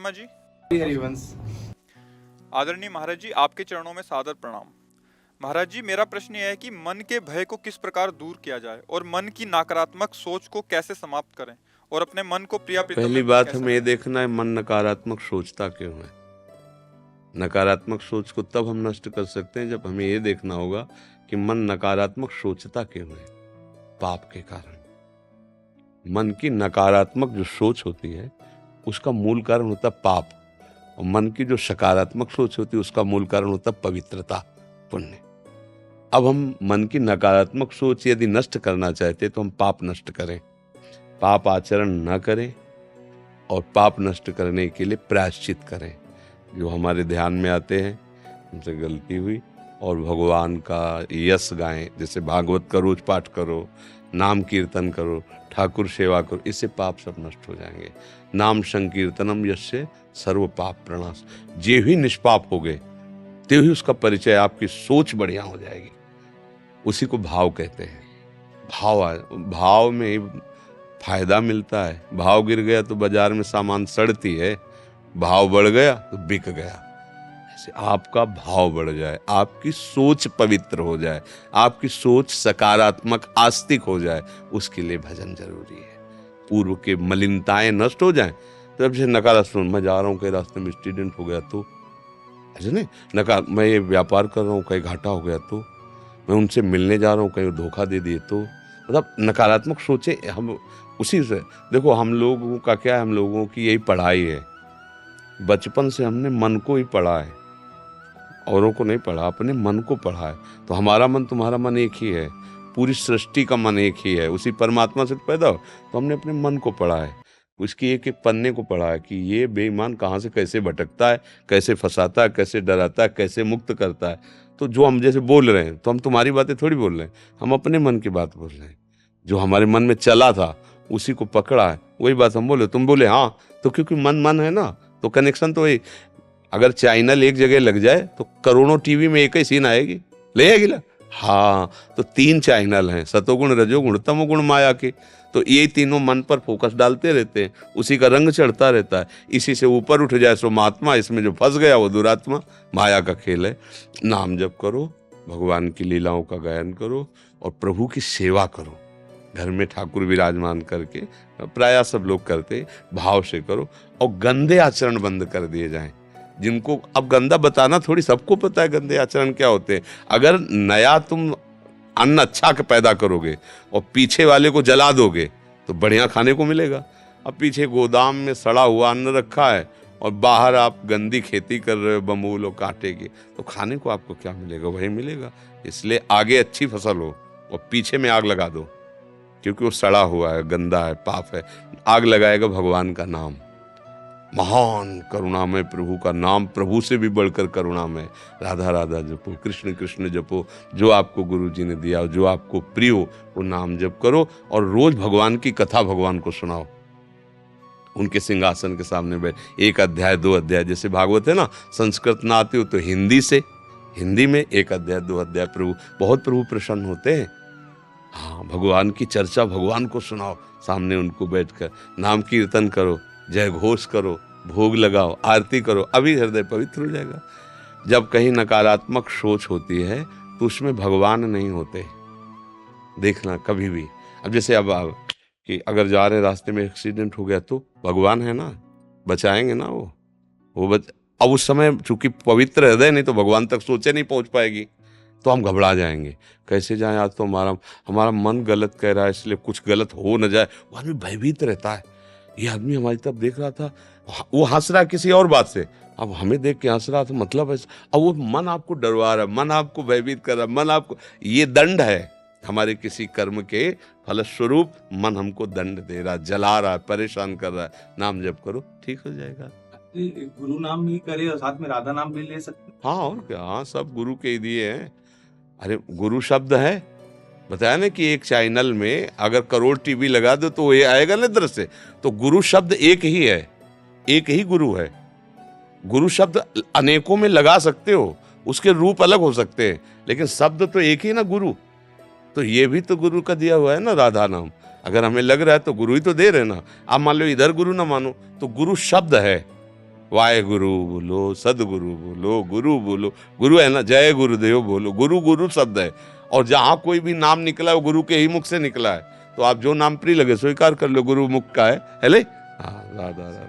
वर्मा जी। हरिवंश। आदरणीय महाराज जी, आपके चरणों में सादर प्रणाम। महाराज जी, मेरा प्रश्न यह है कि मन के भय को किस प्रकार दूर किया जाए और मन की नकारात्मक सोच को कैसे समाप्त करें और अपने मन को प्रिया प्रीतम पहली में बात कैसे हमें ये रखें? देखना है मन नकारात्मक सोचता क्यों है। नकारात्मक सोच को तब हम नष्ट कर सकते हैं जब हमें ये देखना होगा कि मन नकारात्मक सोचता क्यों है। पाप के कारण। मन की नकारात्मक जो सोच होती है उसका मूल कारण होता है पाप, और मन की जो सकारात्मक सोच होती है उसका मूल कारण होता है पवित्रता, पुण्य। अब हम मन की नकारात्मक सोच यदि नष्ट करना चाहते तो हम पाप नष्ट करें, पाप आचरण न करें और पाप नष्ट करने के लिए प्रायश्चित करें। जो हमारे ध्यान में आते हैं हमसे गलती हुई, और भगवान का यश गाएं, जैसे भागवत का रोज पाठ करो, नाम कीर्तन करो, ठाकुर सेवा करो, इससे पाप सब नष्ट हो जाएंगे। नाम संकीर्तनम यस्य सर्व पाप प्रणाश। जे ही निष्पाप हो गए ते ही उसका परिचय, आपकी सोच बढ़िया हो जाएगी। उसी को भाव कहते हैं। भाव में ही फायदा मिलता है। भाव गिर गया तो बाजार में सामान सड़ती है, भाव बढ़ गया तो बिक गया। ऐसे आपका भाव बढ़ जाए, आपकी सोच पवित्र हो जाए, आपकी सोच सकारात्मक आस्तिक हो जाए, उसके लिए भजन जरूरी है। पूर्व के मलिनताएं नष्ट हो जाएं। तो अब से नकारात्मक, मैं जा रहा हूँ कहीं रास्ते में एक्सीडेंट हो गया तो, ऐसे नहीं नकार, मैं ये व्यापार कर रहा हूँ कहीं घाटा हो गया तो, मैं उनसे मिलने जा रहा हूँ कहीं धोखा दे दिए तो, मतलब नकारात्मक सोचे हम उसी से। देखो हम लोगों का क्या है, हम लोगों की यही पढ़ाई है। बचपन से हमने मन को ही पढ़ा है, औरों को नहीं पढ़ा, अपने मन को पढ़ा है। तो हमारा मन तुम्हारा मन एक ही है, पूरी सृष्टि का मन एक ही है, उसी परमात्मा से पैदा हो। तो हमने अपने मन को पढ़ा है, उसकी एक एक पन्ने को पढ़ा है कि ये बेईमान कहाँ से कैसे भटकता है, कैसे फंसाता है, कैसे डराता है, कैसे मुक्त करता है। तो जो हम जैसे बोल रहे हैं तो हम तुम्हारी बातें थोड़ी बोल रहे हैं, हम अपने मन की बात बोल रहे हैं। जो हमारे मन में चला था उसी को पकड़ा है, वही बात हम बोले। तुम बोले हाँ, तो क्योंकि मन मन है ना, तो कनेक्शन तो वही। अगर चैनल एक जगह लग जाए तो करोड़ों टीवी में एक ही सीन आएगी, ले आएगी ना। हाँ, तो 3 चैनल हैं, सतोगुण रजोगुण तमोगुण माया के। तो ये तीनों मन पर फोकस डालते रहते हैं, उसी का रंग चढ़ता रहता है। इसी से ऊपर उठ जाए सो महात्मा, इसमें जो फंस गया वो दुरात्मा। माया का खेल है। नाम जप करो, भगवान की लीलाओं का गायन करो और प्रभु की सेवा करो। घर में ठाकुर विराजमान करके, प्रायः सब लोग करते, भाव से करो। और गंदे आचरण बंद कर दिए जाएं। जिनको अब गंदा बताना थोड़ी, सबको पता है गंदे आचरण क्या होते हैं। अगर नया तुम अन्न अच्छा के पैदा करोगे और पीछे वाले को जला दोगे तो बढ़िया खाने को मिलेगा। अब पीछे गोदाम में सड़ा हुआ अन्न रखा है और बाहर आप गंदी खेती कर रहे हो बमूल और कांटे की, तो खाने को आपको क्या मिलेगा? वही मिलेगा। इसलिए आगे अच्छी फसल हो और पीछे में आग लगा दो, क्योंकि वो सड़ा हुआ है, गंदा है, पाप है। आग लगाएगा भगवान का नाम। महान करुणामय प्रभु का नाम, प्रभु से भी बढ़कर करुणामय। राधा राधा जपो, कृष्ण कृष्ण जपो। जो आपको गुरु जी ने दिया, जो आपको प्रिय हो, वो नाम जप करो। और रोज भगवान की कथा भगवान को सुनाओ। उनके सिंहासन के सामने बैठ 1 अध्याय 2 अध्याय, जैसे भागवत है ना, संस्कृत ना आती हो तो हिंदी से, हिंदी में 1 अध्याय 2 अध्याय बहुत प्रभु प्रसन्न होते हैं। हाँ, भगवान की चर्चा भगवान को सुनाओ, सामने उनको बैठकर नाम कीर्तन करो, जय घोष करो, भोग लगाओ, आरती करो, अभी हृदय पवित्र हो जाएगा। जब कहीं नकारात्मक सोच होती है तो उसमें भगवान नहीं होते, देखना कभी भी। अब जैसे अब कि अगर जा रहे रास्ते में एक्सीडेंट हो गया तो भगवान है ना, बचाएंगे ना वो अब उस समय चूंकि पवित्र हृदय नहीं, तो भगवान तक सोचे नहीं पहुंच पाएगी, तो हम घबरा जाएंगे। कैसे जाएं, आज तो हमारा मन गलत कह रहा है, इसलिए कुछ गलत हो न जाए। वो आदमी भयभीत रहता है। ये आदमी हमारी तरफ देख रहा था, वो हंस रहा है किसी और बात से, अब हमें देख के हंस रहा था, मतलब ऐसा। अब वो मन आपको डरवा रहा है, मन आपको भयभीत कर रहा है, मन आपको, ये दंड है हमारे किसी कर्म के फलस्वरूप। मन हमको दंड दे रहा है, जला रहा है, परेशान कर रहा है। नाम जप करो, ठीक हो जाएगा। गुरु नाम भी करे और साथ में राधा नाम भी ले सकते। हाँ, और क्या। हाँ, सब गुरु के ही दिए हैं। अरे गुरु शब्द है, बताया ना कि एक चैनल में अगर करोड़ टीवी लगा दो तो ये आएगा ना दृश्य। तो गुरु शब्द एक ही है, एक ही गुरु है। गुरु शब्द अनेकों में लगा सकते हो, उसके रूप अलग हो सकते हैं, लेकिन शब्द तो एक ही ना, गुरु। तो ये भी तो गुरु का दिया हुआ है ना, राधा नाम। अगर हमें लग रहा है तो गुरु ही तो दे रहे ना। आप मान लो इधर गुरु ना मानो, तो गुरु शब्द है, वाहे गुरु बोलो, सदगुरु बोलो, गुरु बोलो, गुरु है ना, जय गुरुदेव बोलो, गुरु गुरु शब्द है। और जहां कोई भी नाम निकला है वो गुरु के ही मुख से निकला है, तो आप जो नाम प्रिय लगे स्वीकार कर लो, गुरु मुख का है ले। हाँ, राधा राधा।